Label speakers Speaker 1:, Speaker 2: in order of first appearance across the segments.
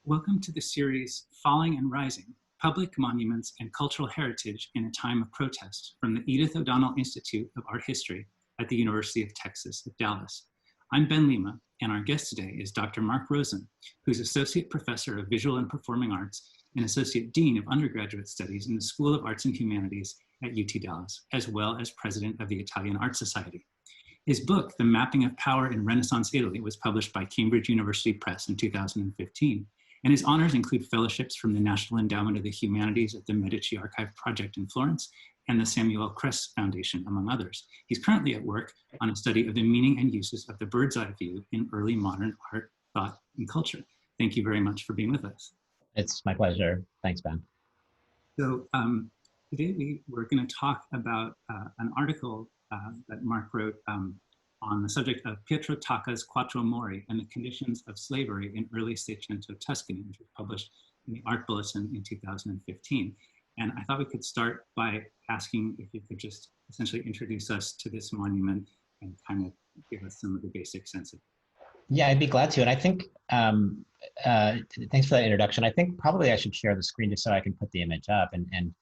Speaker 1: Welcome to the series Falling and Rising, Public Monuments and Cultural Heritage in a Time of Protest from the Edith O'Donnell Institute of Art History at the University of Texas at Dallas. I'm Ben Lima, and our guest today is Dr. Mark Rosen, who's Associate Professor of Visual and Performing Arts and Associate Dean of Undergraduate Studies in the School of Arts and Humanities at UT Dallas, as well as President of the Italian Art Society. His book, The Mapping of Power in Renaissance Italy, was published by Cambridge University Press in 2015. And his honors include fellowships from the National Endowment of the Humanities at the Medici Archive Project in Florence and the Samuel Kress Foundation, among others. He's currently at work on a study of the meaning and uses of the bird's eye view in early modern art, thought, and culture. Thank you very much for being with us.
Speaker 2: It's my pleasure. Thanks, Ben.
Speaker 1: So today we're going to talk about an article that Mark wrote on the subject of Pietro Tacca's Quattro Mori and the Conditions of Slavery in Early Seicento Tuscany, which was published in the Art Bulletin in 2015. And I thought we could start by asking if you could just essentially introduce us to this monument and kind of give us some of the basic sense of it.
Speaker 2: Yeah, I'd be glad to. And I think, thanks for that introduction. I think probably I should share the screen just so I can put the image up. And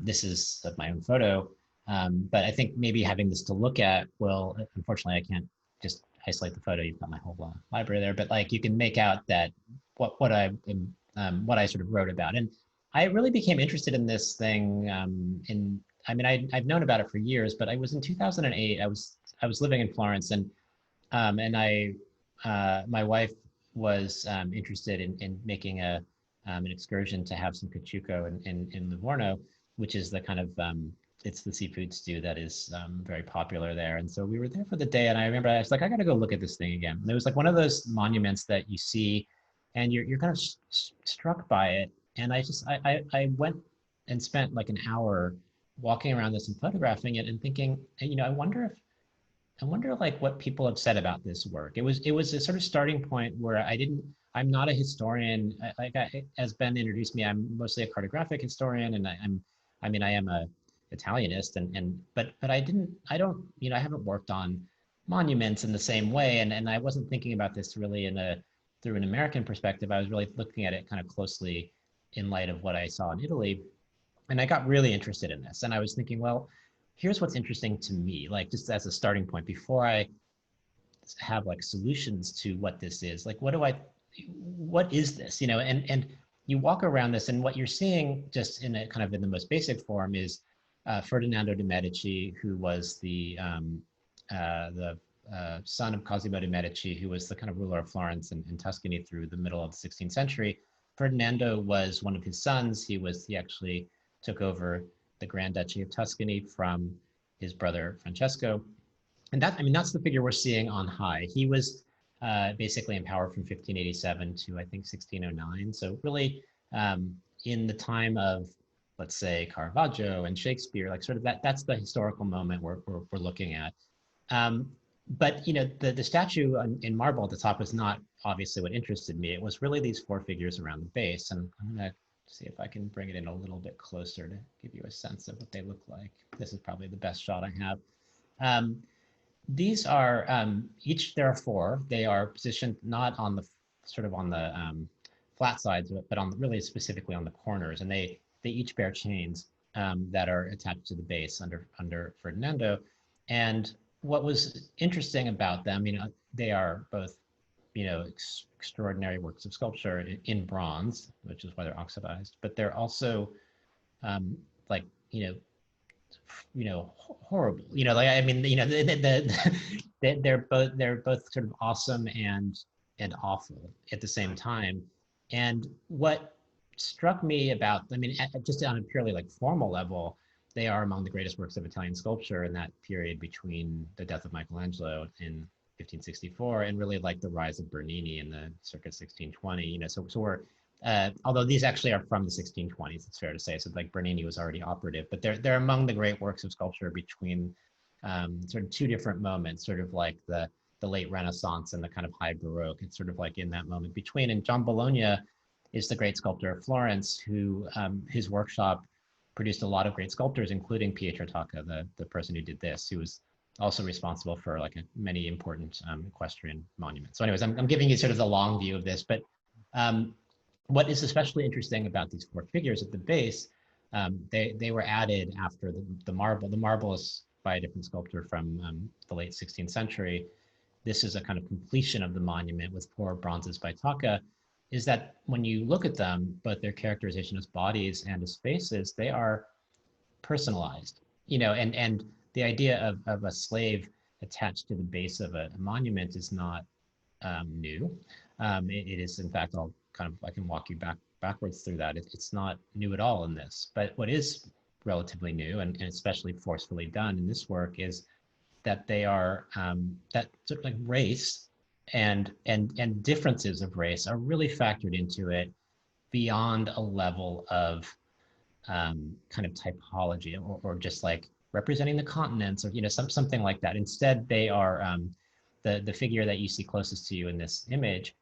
Speaker 2: this is my own photo. But I think maybe having this to look at will, unfortunately, I can't just isolate the photo. You've got my whole library there, but like you can make out that what I sort of wrote about. And I really became interested in this thing I've known about it for years, but I was in 2008, I was living in Florence and my wife was interested in making an excursion to have some caciucco in Livorno, which is the kind of, it's the seafood stew that is very popular there. And so we were there for the day. And I remember I was like, I got to go look at this thing again. And it was like one of those monuments that you see and you're kind of struck by it. And I went and spent like an hour walking around this and photographing it and thinking, I wonder like what people have said about this work. It was a sort of starting point where I'm not a historian. As Ben introduced me, I'm mostly a cartographic historian, and I am a Italianist, but I haven't worked on monuments in the same way, and I wasn't thinking about this really through an American perspective. I was really looking at it kind of closely in light of what I saw in Italy, and I got really interested in this. And I was thinking, well, here's what's interesting to me, like just as a starting point before I have like solutions to what this is. Like, what is this? And you walk around this, and what you're seeing, just in the most basic form, is Ferdinando De Medici, who was the son of Cosimo De Medici, who was the kind of ruler of Florence and Tuscany through the middle of the 16th century. Ferdinando was one of his sons. He actually took over the Grand Duchy of Tuscany from his brother Francesco. And that's the figure we're seeing on high. He was basically in power from 1587 to I think 1609. So really in the time of, let's say, Caravaggio and Shakespeare, like sort of that's the historical moment we're looking at. But the statue in marble at the top was not obviously what interested me. It was really these four figures around the base. And I'm gonna see if I can bring it in a little bit closer to give you a sense of what they look like. This is probably the best shot I have. These are, there are four. They are positioned not on the flat sides, but really specifically on the corners. And they each bear chains that are attached to the base under Ferdinando. And what was interesting about them, they are both, extraordinary works of sculpture in bronze, which is why they're oxidized, but they're also horrible. They're both sort of awesome and awful at the same time. And what struck me about, just on a purely like formal level, they are among the greatest works of Italian sculpture in that period between the death of Michelangelo in 1564 and really like the rise of Bernini in the circa 1620. So we're although these actually are from the 1620s, it's fair to say. So like Bernini was already operative, but they're among the great works of sculpture between sort of two different moments, sort of like the late Renaissance and the kind of high Baroque. It's sort of like in that moment between. And John Bologna is the great sculptor of Florence, who his workshop produced a lot of great sculptors, including Pietro Tacca, the person who did this, who was also responsible for like many important equestrian monuments. So anyways, I'm giving you sort of the long view of this, but what is especially interesting about these four figures at the base, they were added after the marble. The marble is by a different sculptor from the late 16th century. This is a kind of completion of the monument with four bronzes by Tacca, is that when you look at them, both their characterization as bodies and as faces, they are personalized, and the idea of a slave attached to the base of a monument is not new. It is, in fact, I can walk you backwards through that. It's not new at all in this, but what is relatively new and especially forcefully done in this work is that they are that sort of like race and differences of race are really factored into it beyond a level of kind of typology or just like representing the continents or something like that. Instead, they are the figure that you see closest to you in this image,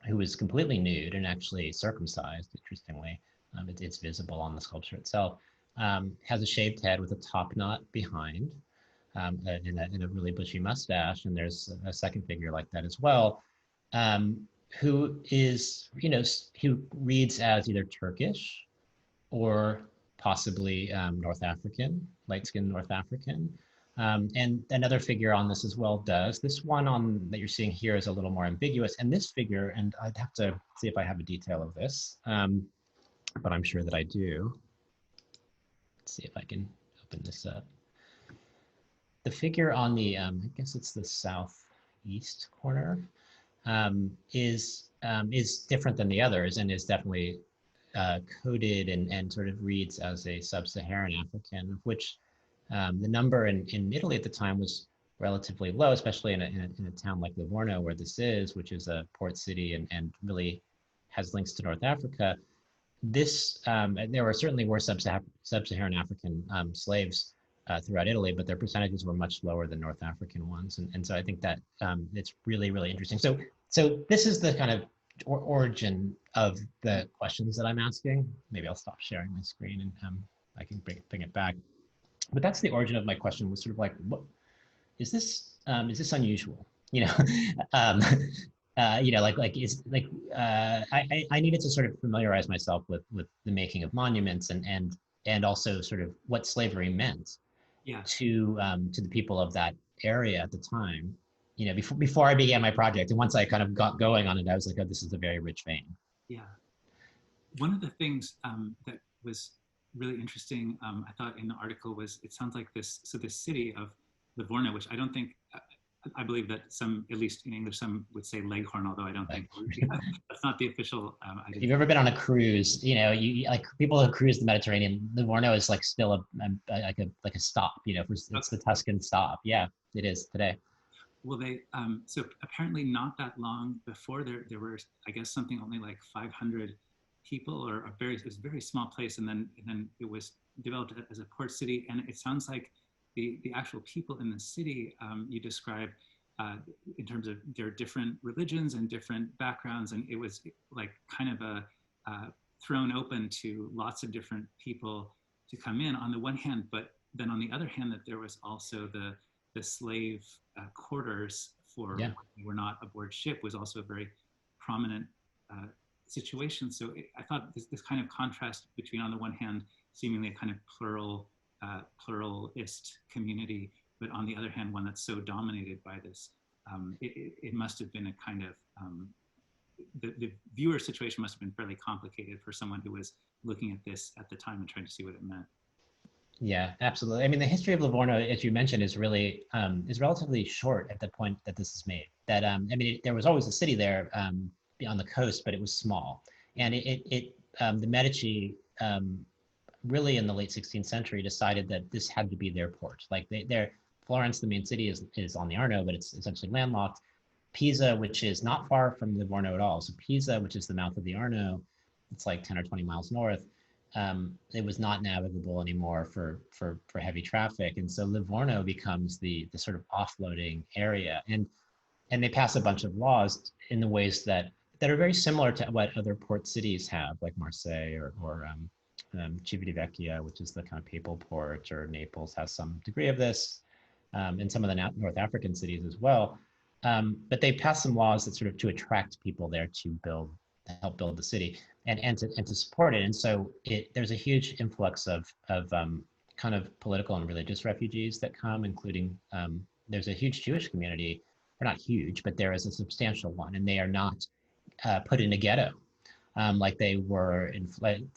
Speaker 2: who is completely nude and actually circumcised. Interestingly, it's visible on the sculpture itself. Has a shaved head with a top knot behind, and a really bushy mustache. And there's a second figure like that as well, who is, who reads as either Turkish or possibly North African, light-skinned North African. And another figure on this as well does. This one that you're seeing here is a little more ambiguous. And this figure, and I'd have to see if I have a detail of this, but I'm sure that I do. Let's see if I can open this up. The figure on the, I guess it's the southeast corner, is different than the others and is definitely coded and sort of reads as a sub-Saharan African, of which the number in Italy at the time was relatively low, especially in a town like Livorno, where this is, which is a port city and really has links to North Africa. There certainly were sub-Saharan African slaves throughout Italy, but their percentages were much lower than North African ones. And so I think that it's really, really interesting. So this is the kind of origin of the questions that I'm asking. Maybe I'll stop sharing my screen and I can bring it back. But that's the origin of my question, was sort of like, what is this unusual? I needed to sort of familiarize myself with the making of monuments and also sort of what slavery meant to the people of that area at the time. Before I began my project, and once I kind of got going on it, I was like, oh, this is a very rich vein.
Speaker 1: Yeah. One of the things that was really interesting, I thought in the article was, it sounds like this city of Livorno, which I don't think, I believe that some, at least in English, some would say Leghorn, although I don't think that's not the official.
Speaker 2: If you've ever been on a cruise, you like people who cruise the Mediterranean, Livorno is like still like a stop, it's the Tuscan stop. Yeah, it is today.
Speaker 1: Well, so apparently not that long before there were, I guess, something only like 500 people, or it was a very small place, and then it was developed as a port city. And it sounds like the actual people in the city you describe in terms of their different religions and different backgrounds, and it was like kind of thrown open to lots of different people to come in on the one hand, but then on the other hand, that there was also the slave quarters for when they were not aboard ship was also a very prominent situation. So I thought this kind of contrast between, on the one hand, seemingly a kind of pluralist community, but on the other hand, one that's so dominated by this, it must have been a kind of, the viewer situation must have been fairly complicated for someone who was looking at this at the time and trying to see what it meant.
Speaker 2: Yeah, absolutely. I mean, the history of Livorno, as you mentioned, is really is relatively short at the point that this is made. That there was always a city there on the coast, but it was small. And the Medici really in the late 16th century decided that this had to be their port. Like Florence, the main city, is on the Arno, but it's essentially landlocked. Pisa, which is not far from Livorno at all. So Pisa, which is the mouth of the Arno, it's like 10 or 20 miles north. It was not navigable anymore for heavy traffic, and so Livorno becomes the sort of offloading area, and they pass a bunch of laws in the ways that are very similar to what other port cities have, like Marseille or Civitavecchia, which is the kind of papal port, or Naples has some degree of this, and some of the North African cities as well. But they pass some laws that sort of to attract people there to build help build the city and to support it. And so there's a huge influx of kind of political and religious refugees that come, including there's a huge Jewish community, or not huge, but there is a substantial one, and they are not put in a ghetto like they were in.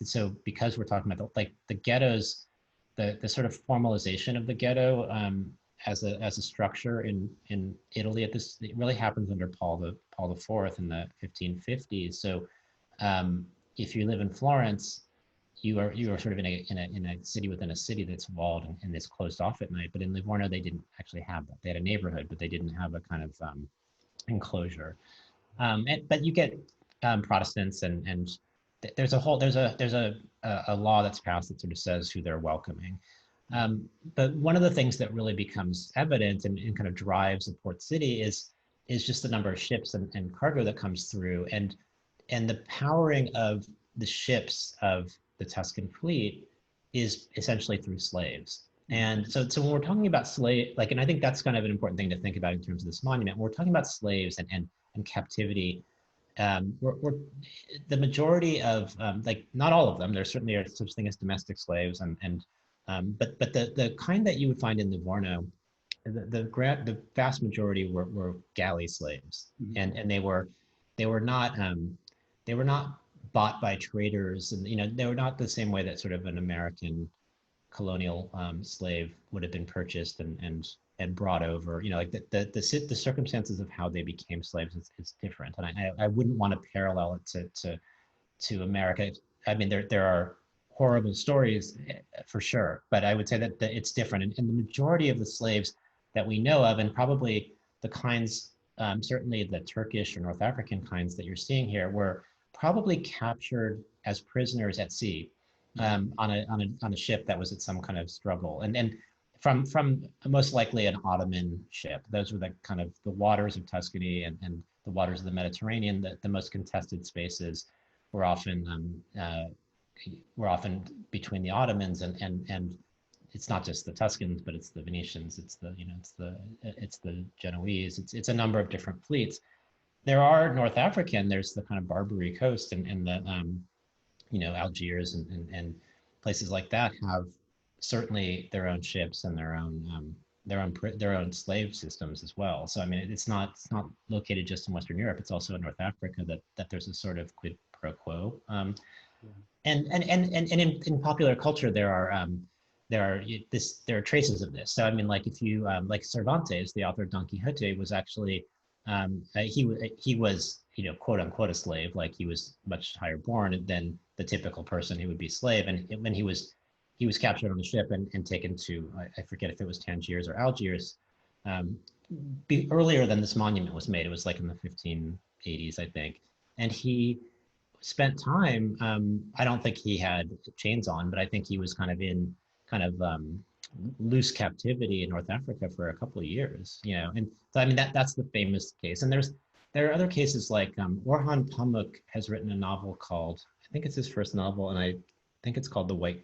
Speaker 2: So because we're talking about the ghettos, the sort of formalization of the ghetto as a structure in Italy it really happens under Paul IV in the 1550s. So if you live in Florence, you are sort of in a city within a city that's walled and it's closed off at night. But in Livorno, they didn't actually have that. They had a neighborhood, but they didn't have a kind of enclosure. But you get Protestants and there's a law that's passed that sort of says who they're welcoming. But one of the things that really becomes evident and kind of drives a port city is just the number of ships and cargo that comes through, and the powering of the ships of the Tuscan fleet is essentially through slaves. And so when we're talking about and I think that's kind of an important thing to think about in terms of this monument. When we're talking about slaves and captivity, we're the majority of not all of them. There certainly are such thing as domestic slaves, but the kind that you would find in Livorno, the vast majority were galley slaves, and they were not bought by traders, and they were not the same way that sort of an American colonial slave would have been purchased and brought over. The circumstances of how they became slaves is different, and I wouldn't want to parallel it to America. I mean, there are horrible stories for sure, but I would say that it's different, and the majority of the slaves that we know of, and probably the kinds, certainly the Turkish or North African kinds that you're seeing here, were probably captured as prisoners at sea on a ship that was at some kind of struggle, and from most likely an Ottoman ship. Those were the kind of the waters of Tuscany and the waters of the Mediterranean. The most contested spaces were often between the Ottomans and it's not just the Tuscans, but it's the Venetians, it's the Genoese, it's a number of different fleets. There are North African, there's the kind of Barbary coast and the Algiers and places like that have certainly their own ships and their own slave systems as well. So I mean, it's not located just in Western Europe. It's also in North Africa that there's a sort of quid pro quo. And in popular culture there are traces of this. So I mean, like if you like Cervantes, the author of Don Quixote, was actually he was quote unquote a slave. Like he was much higher born than the typical person who would be slave. And when he was captured on the ship and taken to, I forget if it was Tangiers or Algiers, earlier than this monument was made. It was like in the 1580s, I think. And he spent time, I don't think he had chains on, but I think he was kind of loose captivity in North Africa for a couple of years, and so I mean that's the famous case. And there are other cases like Orhan Pamuk has written a novel called, I think it's his first novel, and I think it's called The White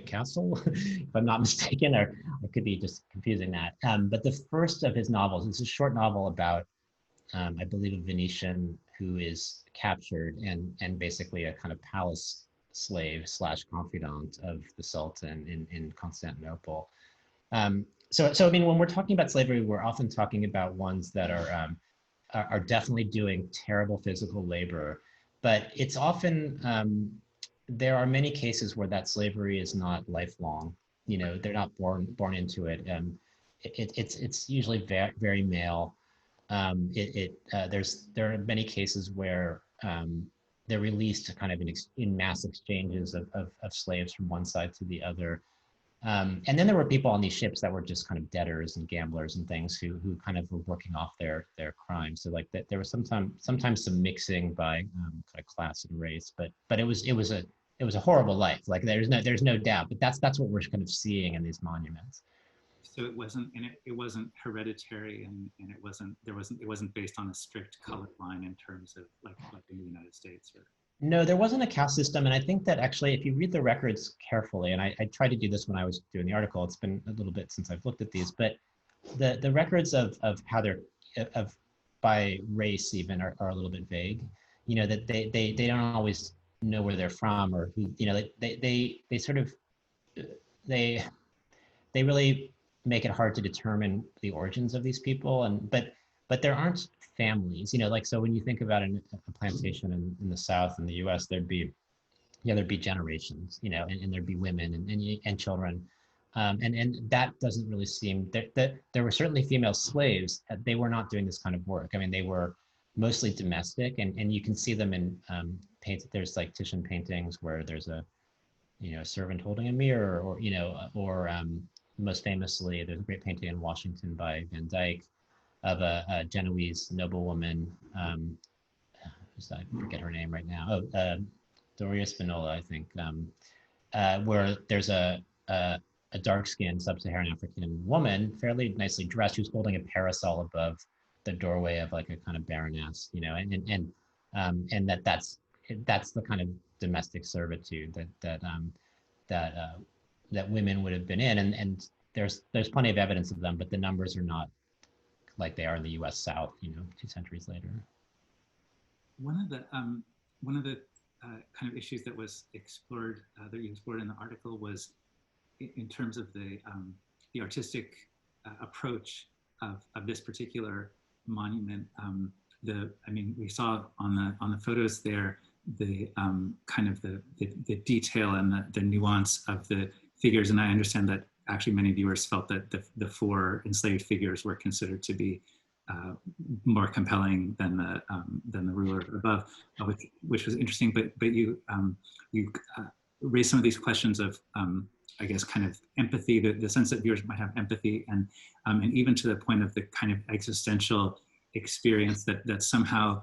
Speaker 2: Castle, if I'm not mistaken, or I could be just confusing that. But the first of his novels is a short novel about, I believe, a Venetian who is captured and basically a kind of palace slave / confidant of the Sultan in Constantinople. So I mean, when we're talking about slavery, we're often talking about ones that are definitely doing terrible physical labor, but it's often there are many cases where that slavery is not lifelong. They're not born into it. It's usually very male. There are many cases where they're released kind of in mass exchanges of slaves from one side to the other. And then there were people on these ships that were just kind of debtors and gamblers and things who kind of were working off their crimes. So like that, there was sometimes some mixing by kind of class and race, but it was a horrible life. Like there's no doubt, but that's what we're kind of seeing in these monuments.
Speaker 1: So it wasn't hereditary, and it wasn't based on a strict color line in terms of like in the United States.
Speaker 2: No, there wasn't a caste system, and I think that actually, if you read the records carefully, and I tried to do this when I was doing the article, it's been a little bit since I've looked at these, but the records of how they're by race even are a little bit vague. that they don't always know where they're from or who, they sort of, they really make it hard to determine the origins of these people. And but there aren't families, like, so when you think about a plantation in the South in the US, there'd be generations, and there'd be women and children. And that doesn't really seem, that there were certainly female slaves. They were not doing this kind of work. I mean, they were mostly domestic, and you can see them in there's like Titian paintings where there's a servant holding a mirror, or most famously, there's a great painting in Washington by Van Dyck of a Genoese noblewoman. I forget her name right now. Doria Spinola, I think, where there's a dark-skinned sub-Saharan African woman, fairly nicely dressed, who's holding a parasol above the doorway of like a kind of baroness, and that's the kind of domestic servitude that women would have been in, and there's plenty of evidence of them, but the numbers are not like they are in the U.S. South, 2 centuries later.
Speaker 1: One of the kind of issues that was explored, that you explored in the article, was in terms of the artistic approach of this particular monument. We saw on the photos there the kind of the detail and the nuance of the figures, and I understand that actually many viewers felt that the 4 enslaved figures were considered to be more compelling than the ruler above, which was interesting. But you raised some of these questions of I guess kind of empathy, the sense that viewers might have empathy, and even to the point of the kind of existential experience that somehow,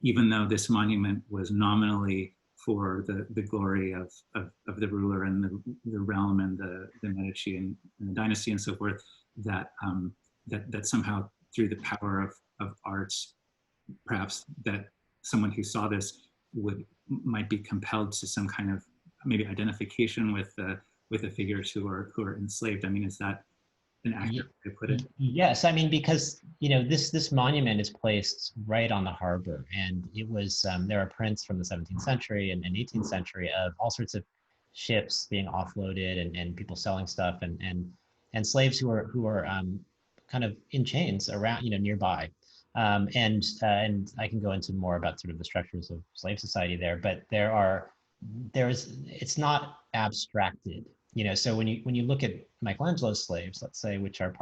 Speaker 1: even though this monument was nominally for the glory of the ruler and the realm and the Medici and the dynasty and so forth, that somehow through the power of arts, perhaps that someone who saw this might be compelled to some kind of maybe identification with the figures who are enslaved. I mean, is that an accurate way to put it?
Speaker 2: Yes, I mean, because this monument is placed right on the harbor, and it was there are prints from the 17th century and 18th century of all sorts of ships being offloaded and people selling stuff, and slaves who are kind of in chains around nearby, and I can go into more about sort of the structures of slave society there, but it's not abstracted. So when you look at Michelangelo's slaves, let's say, which are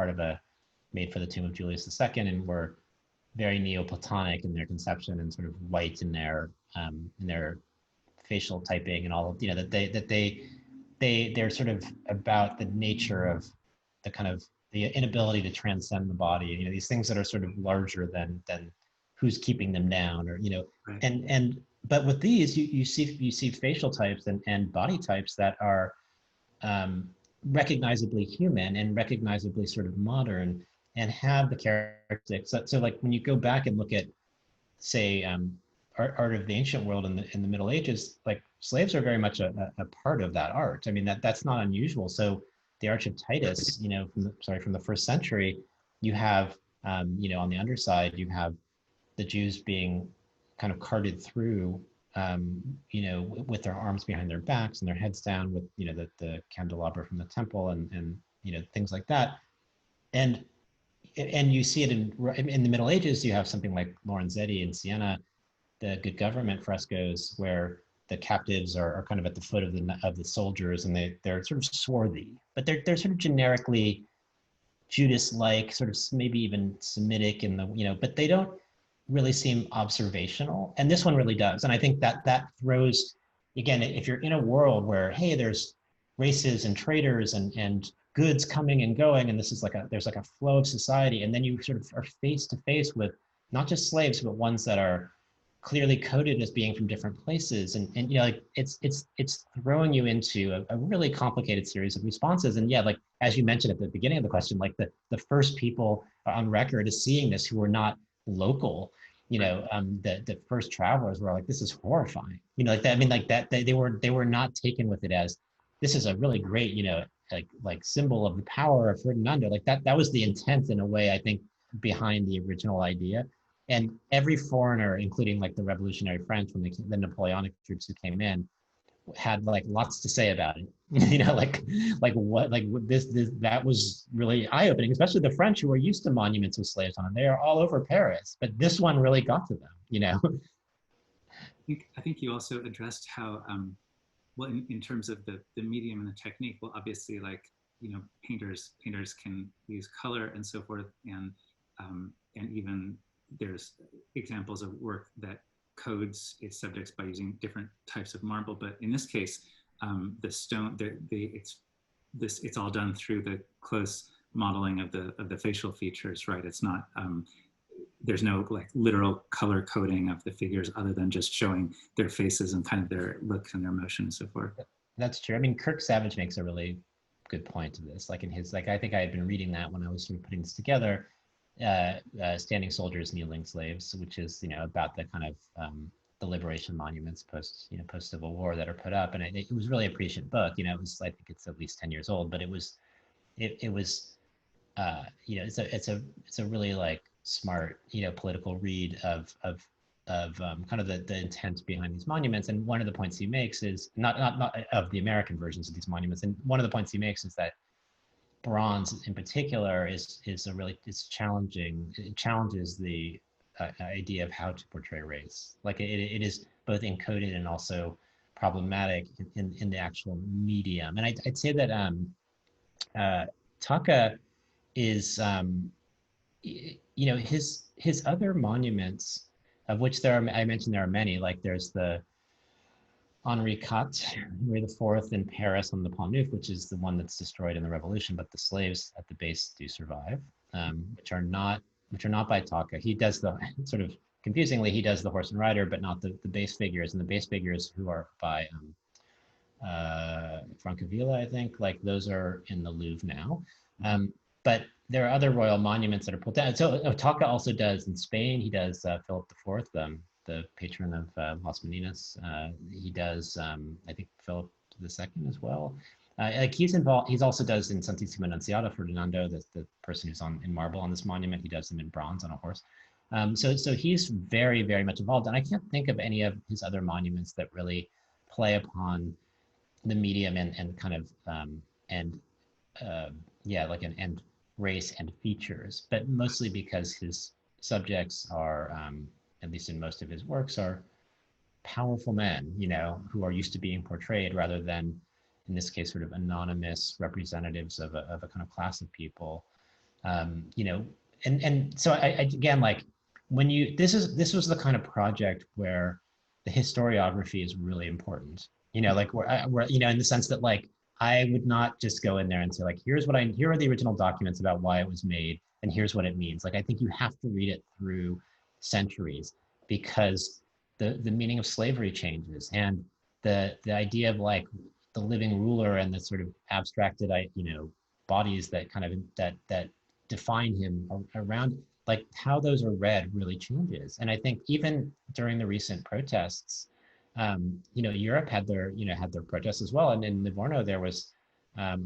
Speaker 2: made for the tomb of Julius II, and were very Neoplatonic in their conception and sort of white in their facial typing and all of they're sort of about the nature of the kind of the inability to transcend the body. These things that are sort of larger than who's keeping them down, or
Speaker 1: right.
Speaker 2: But with these, you see facial types and body types that are recognizably human and recognizably sort of modern, and have the characteristics. So like when you go back and look at, say, art of the ancient world in the Middle Ages, like slaves are very much a part of that art. I mean, that's not unusual. So the Arch of Titus, from the 1st century, you have on the underside, you have the Jews being kind of carted through, with their arms behind their backs and their heads down, with the candelabra from the temple and things like that, and you see it in the Middle Ages. You have something like Lorenzetti in Siena, the Good Government frescoes, where the captives are kind of at the foot of the soldiers, and they're sort of swarthy, but they're sort of generically Judas-like, sort of maybe even Semitic in the but they don't really seem observational, and this one really does. And I think that throws, again, if you're in a world where, hey, there's races and traders and goods coming and going, and this is there's a flow of society, and then you sort of are face to face with not just slaves, but ones that are clearly coded as being from different places, and it's throwing you into a really complicated series of responses. And like as you mentioned at the beginning of the question, like the first people on record as seeing this who were not local, the first travelers were like, this is horrifying, like that. I mean, like that they were not taken with it as, this is a really great, like symbol of the power of Ferdinando. Like that was the intent, in a way, I think, behind the original idea. And every foreigner, including like the Revolutionary French, when the Napoleonic troops who came in, had like lots to say about it. This that was really eye-opening, especially the French who were used to monuments with slaves on them. They are all over Paris, but this one really got to them.
Speaker 1: I think you also addressed how, well, in terms of the medium and the technique, well, obviously, like, painters can use color and so forth, and even there's examples of work that codes its subjects by using different types of marble. But in this case, the stone, it's all done through the close modeling of the facial features, right? It's not, there's no like literal color coding of the figures other than just showing their faces and kind of their looks and their motion and so forth.
Speaker 2: That's true. I mean, Kirk Savage makes a really good point to this. Like in his, like, I think I had been reading that when I was sort of putting this together, Standing Soldiers, Kneeling Slaves, which is, about the kind of the liberation monuments post-Civil War that are put up. And it was really a prescient book. It was, I think it's at least 10 years old, but it was, it's a really like smart, political read of kind of the intent behind these monuments. And one of the points he makes is not of the American versions of these monuments. And one of the points he makes is that bronze in particular is challenging. It challenges the idea of how to portray race. Like it is both encoded and also problematic in the actual medium. And I'd say that Tacca is, his other monuments, of which I mentioned there are many, like there's the Henri IV in Paris on the Pont Neuf, which is the one that's destroyed in the revolution, but the slaves at the base do survive, which are not by Tacca. He does the, sort of confusingly, he does the horse and rider, but not the base figures, and the base figures who are by Francavilla, I think, like those are in the Louvre now. But there are other royal monuments that are pulled down. So Tacca also does in Spain. He does Philip IV, the patron of Las Meninas. He does, I think, Philip II as well. Like he's involved. He's also does in Santissima Annunziata, Ferdinando, the person who's in marble on this monument. He does them in bronze on a horse. So he's very, very much involved. And I can't think of any of his other monuments that really play upon the medium and kind of and race and features, but mostly because his subjects are, at least in most of his works, are powerful men, who are used to being portrayed rather than, in this case, sort of anonymous representatives of a kind of class of people. And so I again, like when this was the kind of project where the historiography is really important, like we're in the sense that like, I would not just go in there and say like, here are the original documents about why it was made, and here's what it means. Like, I think you have to read it through centuries, because the meaning of slavery changes, and the idea of like the living ruler and the sort of abstracted, bodies that kind of that define him around, like how those are read really changes. And I think even during the recent protests, Europe had their protests as well. And in Livorno, there was, I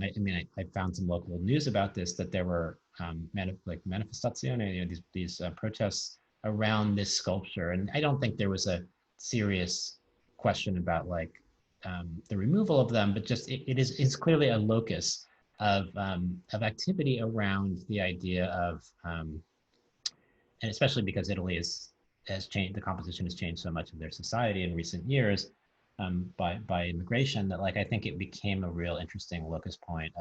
Speaker 2: found some local news about this, that there were manifestazioni, these protests around this sculpture. And I don't think there was a serious question about like the removal of them, but just it's clearly a locus of activity around the idea of, and especially because Italy has changed, the composition has changed so much of their society in recent years by immigration, that like I think it became a real interesting locus point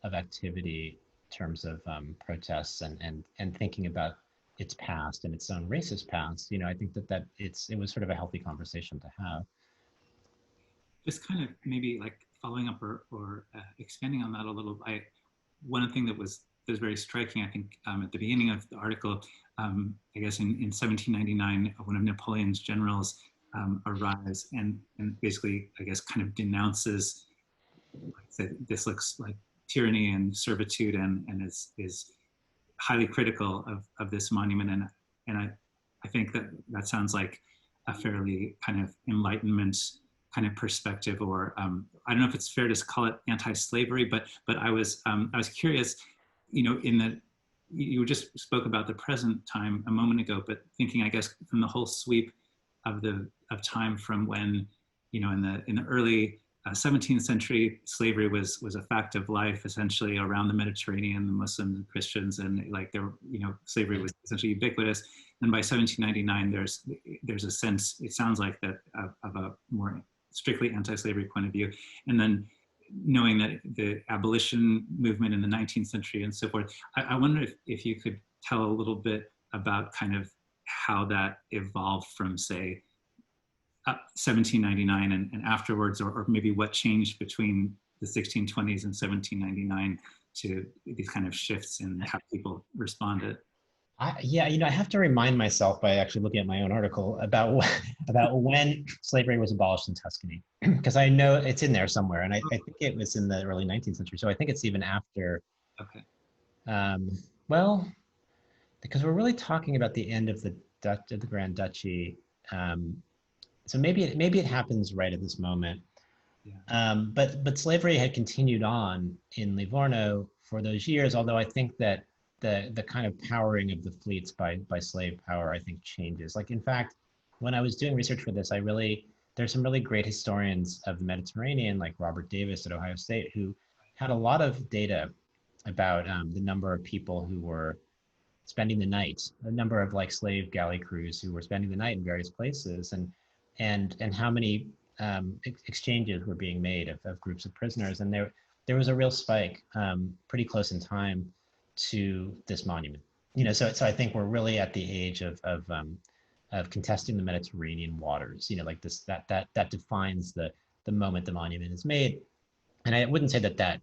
Speaker 2: of activity in terms of protests and thinking about its past and its own racist past. I think that it was sort of a healthy conversation to have.
Speaker 1: Just kind of maybe like following up or expanding on that a little. One thing that was very striking, I think, at the beginning of the article, I guess in 1799, one of Napoleon's generals arrives and basically, I guess, kind of denounces that this looks like tyranny and servitude, and is highly critical of this monument. And I think that sounds like a fairly kind of Enlightenment kind of perspective, or I don't know if it's fair to call it anti-slavery, but I was curious, in the you just spoke about the present time a moment ago, but thinking, I guess, from the whole sweep of time from when, in the early 17th century, slavery was a fact of life, essentially around the Mediterranean, the Muslims and Christians, and like slavery was essentially ubiquitous. And by 1799, there's a sense, it sounds like that, of a more strictly anti-slavery point of view, and then knowing that the abolition movement in the 19th century and so forth. I wonder if you could tell a little bit about kind of how that evolved from, say, 1799 and afterwards, or maybe what changed between the 1620s and 1799 to these kind of shifts in how people responded.
Speaker 2: Yeah, I have to remind myself by actually looking at my own article about about when slavery was abolished in Tuscany, because I know it's in there somewhere, and I think it was in the early 19th century. So I think it's even after.
Speaker 1: Okay.
Speaker 2: Well, because we're really talking about the end of the Grand Duchy. So maybe it happens right at this moment. Yeah. But slavery had continued on in Livorno for those years, although I think that the kind of powering of the fleets by slave power, I think, changes. Like, in fact, when I was doing research for this, there's some really great historians of the Mediterranean, like Robert Davis at Ohio State, who had a lot of data about the number of people who were spending the night, a number of like slave galley crews who were spending the night in various places, and how many exchanges were being made of groups of prisoners. And there was a real spike pretty close in time to this monument. So I think we're really at the age of contesting the Mediterranean waters. Like this, that defines the moment the monument is made. And I wouldn't say that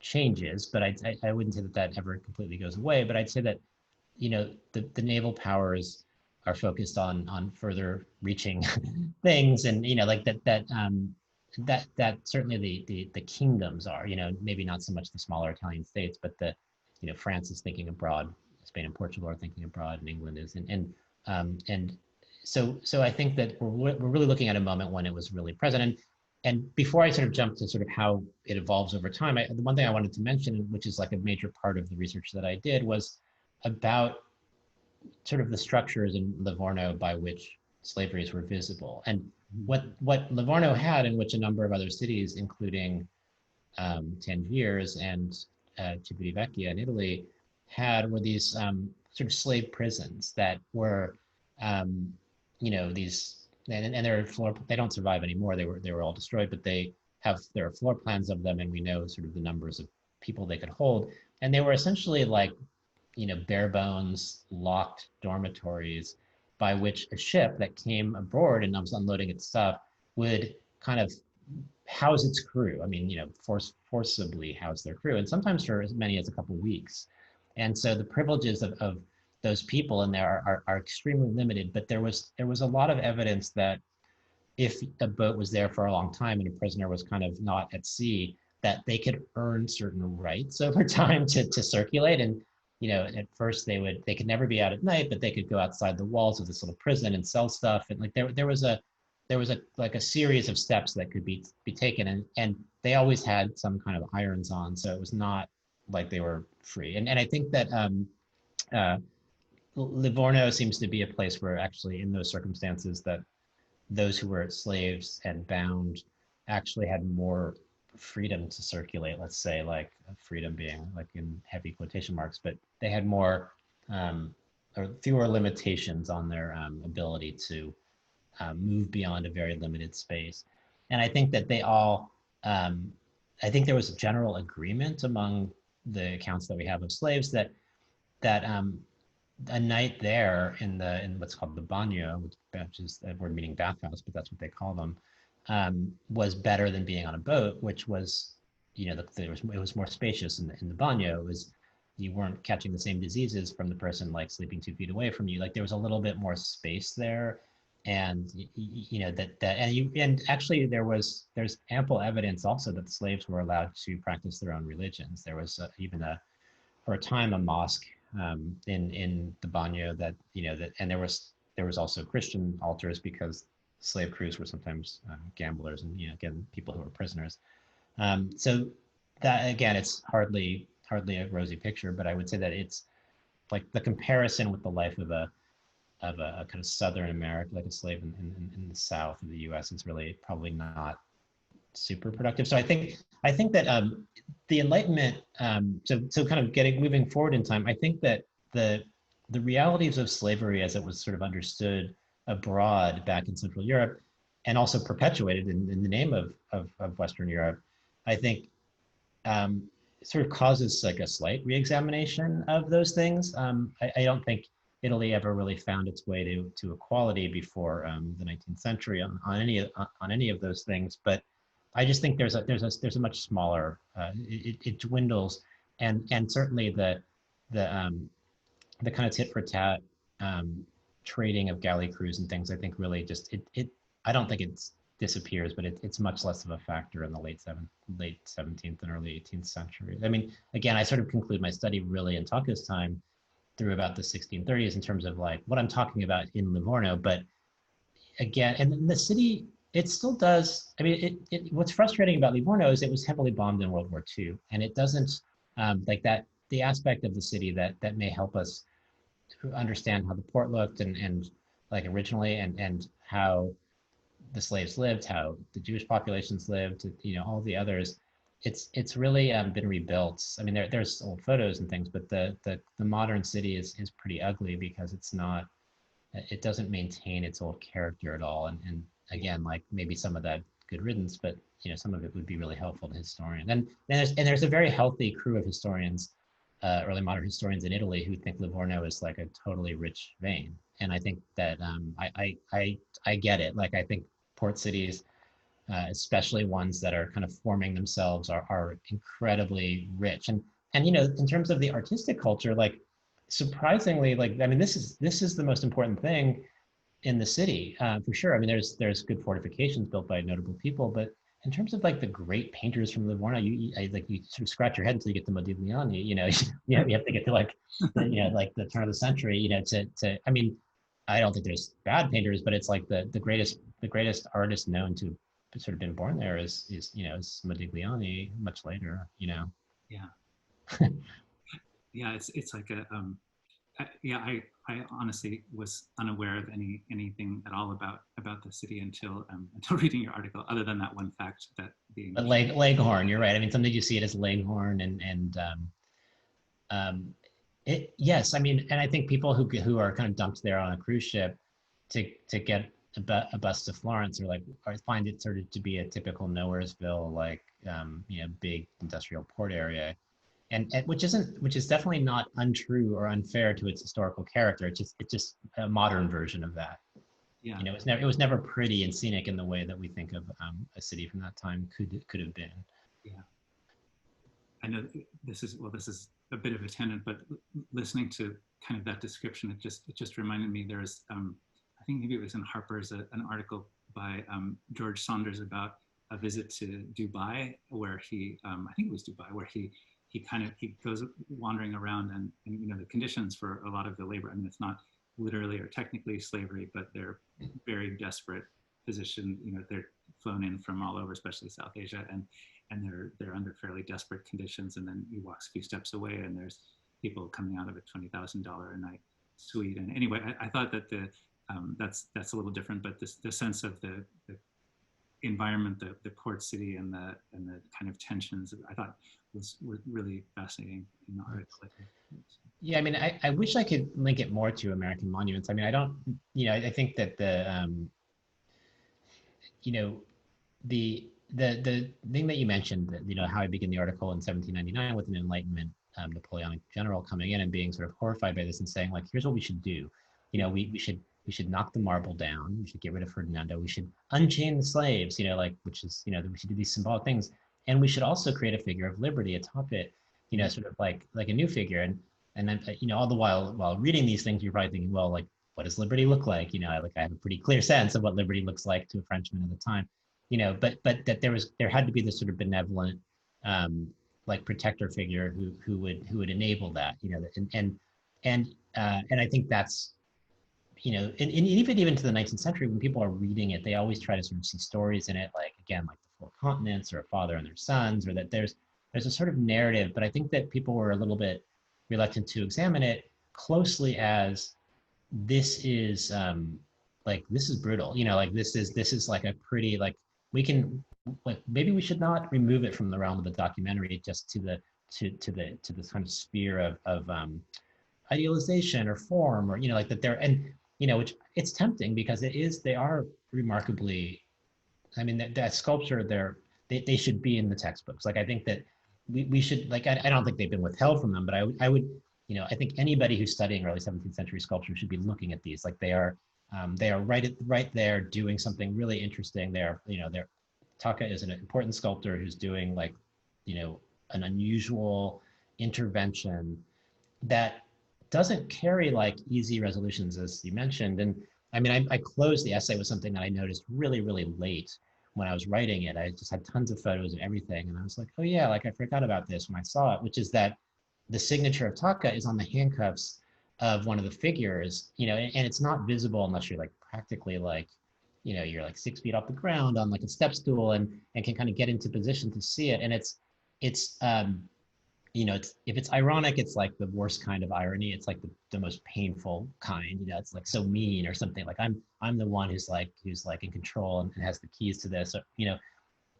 Speaker 2: changes, but I wouldn't say that ever completely goes away. But I'd say that the naval powers are focused on further reaching things, and like that certainly the kingdoms are, maybe not so much the smaller Italian states, but France is thinking abroad, Spain and Portugal are thinking abroad, and England is, and so I think that we're really looking at a moment when it was really present. And before I sort of jump to sort of how it evolves over time, the one thing I wanted to mention, which is like a major part of the research that I did, was about sort of the structures in Livorno by which slaveries were visible. And what Livorno had, and which a number of other cities, including Tangiers and Civitavecchia in Italy, had, were these sort of slave prisons that were, these, and they don't survive anymore. They were all destroyed, but there are floor plans of them, and we know sort of the numbers of people they could hold. And they were essentially like, bare bones, locked dormitories by which a ship that came aboard and was unloading its stuff would kind of house its crew. I mean, forcibly house their crew, and sometimes for as many as a couple of weeks. And so the privileges of those people in there are extremely limited, but there was a lot of evidence that if a boat was there for a long time and a prisoner was kind of not at sea, that they could earn certain rights over time to circulate. And at first they could never be out at night, but they could go outside the walls of this little prison and sell stuff. And like there was a series of steps that could be taken, and they always had some kind of irons on, so it was not like they were free. And I think that Livorno seems to be a place where actually in those circumstances that those who were slaves and bound actually had more freedom to circulate, let's say, like freedom being like in heavy quotation marks, but they had more or fewer limitations on their ability to move beyond a very limited space. And I think that they all, I think there was a general agreement among the accounts that we have of slaves that a night there in what's called the bagno, which is a word meaning bathhouse, but that's what they call them, was better than being on a boat, which was, it was more spacious in the bagno. It was, you weren't catching the same diseases from the person like sleeping 2 feet away from you. Like there was a little bit more space there, and and actually there's ample evidence also that the slaves were allowed to practice their own religions. There was even for a time a mosque in the bagno and there was also Christian altars because slave crews were sometimes gamblers and again people who were prisoners. So that again, it's hardly a rosy picture, but I would say that like the comparison with the life of a kind of Southern America, like a slave in the South of the U.S. is really probably not super productive. So I think that the Enlightenment, so kind of moving forward in time, I think that the realities of slavery as it was sort of understood abroad back in Central Europe, and also perpetuated in the name of Western Europe, I think sort of causes like a slight reexamination of those things. I don't think Italy ever really found its way to equality before the 19th century on any of those things, but I just think there's a much smaller, it dwindles, and certainly the kind of tit for tat trading of galley crews and things, I think really just I don't think it disappears, but it's much less of a factor in the late 17th and early 18th century. I mean, again, I sort of conclude my study really in Tacca's time through about the 1630s in terms of like what I'm talking about in Livorno, but again, and in the city, it still does. I mean, what's frustrating about Livorno is it was heavily bombed in World War II, and it doesn't like that. The aspect of the city that may help us to understand how the port looked and like originally, and how the slaves lived, how the Jewish populations lived, all the others. It's really been rebuilt. I mean, there's old photos and things, but the modern city is pretty ugly because it doesn't maintain its old character at all. And again, like maybe some of that good riddance, but some of it would be really helpful to historians. And there's a very healthy crew of historians, early modern historians in Italy, who think Livorno is like a totally rich vein. And I think that I get it. Like I think port cities, especially ones that are kind of forming themselves, are incredibly rich. And in terms of the artistic culture, like surprisingly, like I mean, this is the most important thing in the city, for sure. I mean, there's good fortifications built by notable people, but in terms of like the great painters from Livorno, you sort of scratch your head until you get to Modigliani. You have to get to like like the turn of the century. To I mean, I don't think there's bad painters, but it's like the greatest artist known to sort of been born there is Modigliani much later.
Speaker 1: Yeah. Yeah, it's like a I honestly was unaware of anything at all about the city until reading your article. Other than that one fact that being
Speaker 2: Leghorn, you're right. I mean, sometimes you see it as Leghorn, yes. I mean, and I think people who are kind of dumped there on a cruise ship to get a bus to Florence or find it sort of to be a typical Nowheresville, like big industrial port area. And which is definitely not untrue or unfair to its historical character. It's just a modern version of that.
Speaker 1: Yeah.
Speaker 2: It was never pretty and scenic in the way that we think of a city from that time could have been.
Speaker 1: Yeah. I know this is a bit of a tangent, but listening to kind of that description, it just reminded me. There's I think maybe it was in Harper's an article by George Saunders about a visit to Dubai, where he I think it was Dubai, where he goes wandering around and the conditions for a lot of the labor, I mean, it's not literally or technically slavery, but they're very desperate position. They're flown in from all over, especially South Asia, and they're under fairly desperate conditions. And then he walks a few steps away and there's people coming out of a $20,000 a night suite. And anyway, I thought that that's a little different, but the sense of the environment, the port city, and the kind of tensions, I thought were really fascinating in the article.
Speaker 2: Yeah, I mean, I wish I could link it more to American monuments. I mean, I don't, I think that the thing that you mentioned, that, how I begin the article in 1799 with an Enlightenment Napoleonic general coming in and being sort of horrified by this and saying, like, here's what we should do. We should knock the marble down. We should get rid of Ferdinando. We should unchain the slaves, which is, we should do these symbolic things. And we should also create a figure of liberty atop it, sort of like a new figure. And then, all the while reading these things, you're probably thinking, well, like, what does liberty look like? I have a pretty clear sense of what liberty looks like to a Frenchman at the time, but that there had to be this sort of benevolent, like protector figure who would enable that, and I think that's, and even to the 19th century, when people are reading it, they always try to sort of see stories in it, like, again, like the Four Continents or a father and their sons, or that there's a sort of narrative, but I think that people were a little bit reluctant to examine it closely as this is like this is brutal, you know, like this is like a pretty like we can like maybe we should not remove it from the realm of the documentary just to the to this kind of sphere of idealization or form, or you know, like that they're, and you know, which it's tempting because it is, they are remarkably, I mean, that sculpture, they should be in the textbooks. Like I think that we should, like I don't think they've been withheld from them, but I would, you know, I think anybody who's studying early 17th century sculpture should be looking at these. Like they are right there doing something really interesting. They're, you know, they're, Tacca is an important sculptor who's doing like, you know, an unusual intervention that doesn't carry like easy resolutions, as you mentioned. And I mean, I closed the essay with something that I noticed really, really late when I was writing it. I just had tons of photos of everything. And I was like, oh yeah, like I forgot about this when I saw it, which is that the signature of Tacca is on the handcuffs of one of the figures, you know, and it's not visible unless you're like practically like, you know, you're like 6 feet off the ground on like a step stool and can kind of get into position to see it. And it's you know, it's, if it's ironic, it's like the worst kind of irony. It's like the most painful kind, you know, it's like so mean or something, like I'm the one who's like in control and has the keys to this, or, you know,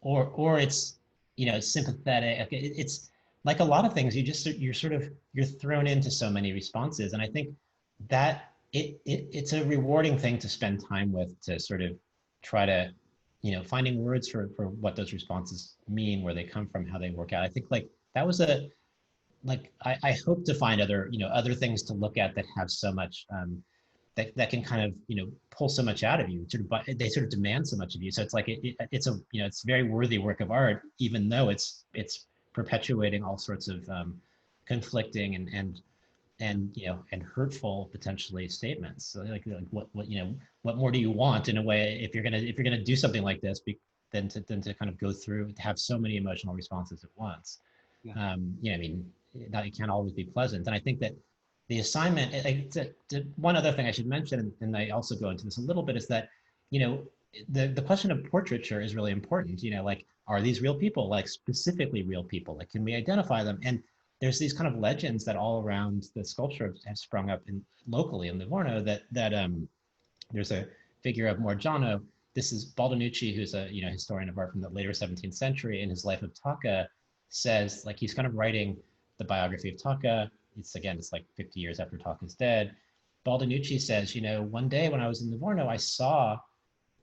Speaker 2: or it's, you know, sympathetic. It's like a lot of things, you're sort of, you're thrown into so many responses. And I think that it's a rewarding thing to spend time with, to sort of try to, you know, finding words for what those responses mean, where they come from, how they work out. I think like that was a, like I hope to find other, you know, other things to look at that have so much that can kind of, you know, pull so much out of you, sort of, they sort of demand so much of you. So it's like it's a, you know, it's very worthy work of art, even though it's perpetuating all sorts of conflicting and you know, and hurtful potentially statements. So like what you know, what more do you want, in a way, if you're gonna do something like this, than to kind of go through, to have so many emotional responses at once.
Speaker 1: Yeah.
Speaker 2: You know, I mean, that it can't always be pleasant. And I think that the assignment, one other thing I should mention, and I also go into this a little bit, is that, you know, the question of portraiture is really important. You know, like, are these real people, like specifically real people? Like, can we identify them? And there's these kind of legends that all around the sculpture have sprung up locally in Livorno, that there's a figure of Morgiano. This is Baldinucci, who's a, you know, historian of art from the later 17th century. In his Life of Tacca, says, like, he's kind of writing the biography of Tacca. It's like 50 years after Tacca's dead. Baldinucci says, you know, one day when I was in Livorno, I saw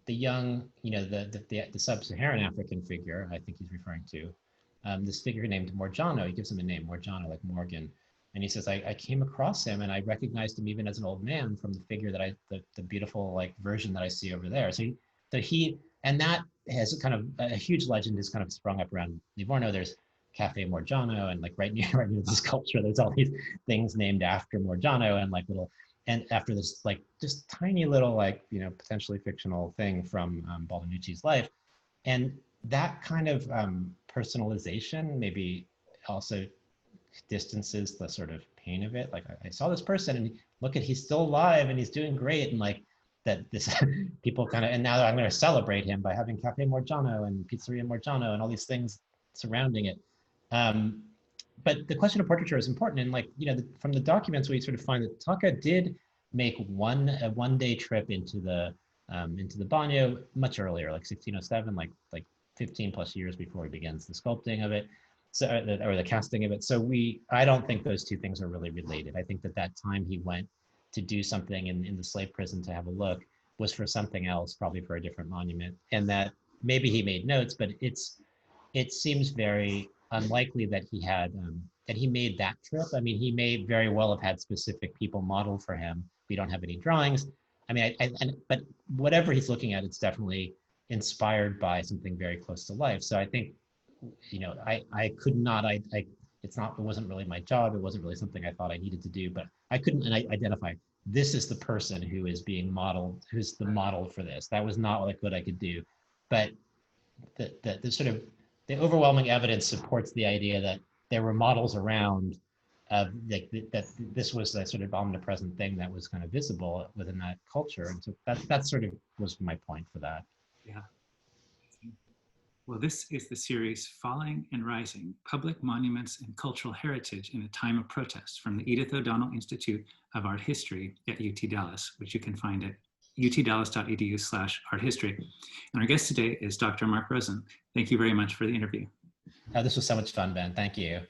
Speaker 2: the young, you know, the sub-Saharan African figure, I think he's referring to, this figure named Morgiano. He gives him a name, Morgiano, like Morgan. And he says, I came across him and I recognized him even as an old man from the figure that the beautiful like version that I see over there. So he, and that has kind of a huge legend has kind of sprung up around Livorno. There's Cafe Morgiano, and like right near the sculpture, there's all these things named after Morgiano, and like little, and after this like just tiny little like, you know, potentially fictional thing from Baldinucci's life. And that kind of personalization maybe also distances the sort of pain of it. Like I saw this person and look at, he's still alive and he's doing great, and like that this people kind of, and now I'm going to celebrate him by having Cafe Morgiano and Pizzeria Morgiano and all these things surrounding it. But the question of portraiture is important, and like, you know, from the documents we sort of find that Tacca did make a one-day trip into the bagno much earlier, like 1607, like 15 plus years before he begins the sculpting of it, so or the casting of it. So I don't think those two things are really related. I think that time he went to do something in the slave prison to have a look was for something else, probably for a different monument, and that maybe he made notes, but it seems very unlikely that he made that trip. I mean, he may very well have had specific people model for him. We don't have any drawings. I mean, but whatever he's looking at, it's definitely inspired by something very close to life. So I think, you know, I could not, it wasn't really my job. It wasn't really something I thought I needed to do, but I couldn't identify, this is the person who is being modeled, who's the model for this. That was not what I could do. But the sort of, the overwhelming evidence supports the idea that there were models around that this was a sort of omnipresent thing that was kind of visible within that culture. And so that sort of was my point for that.
Speaker 1: Yeah. Well, this is the series Falling and Rising, Public Monuments and Cultural Heritage in a Time of Protest from the Edith O'Donnell Institute of Art History at UT Dallas, which you can find at utdallas.edu/art history. And our guest today is Dr. Mark Rosen. Thank you very much for the interview.
Speaker 2: Oh, this was so much fun, Ben. Thank you.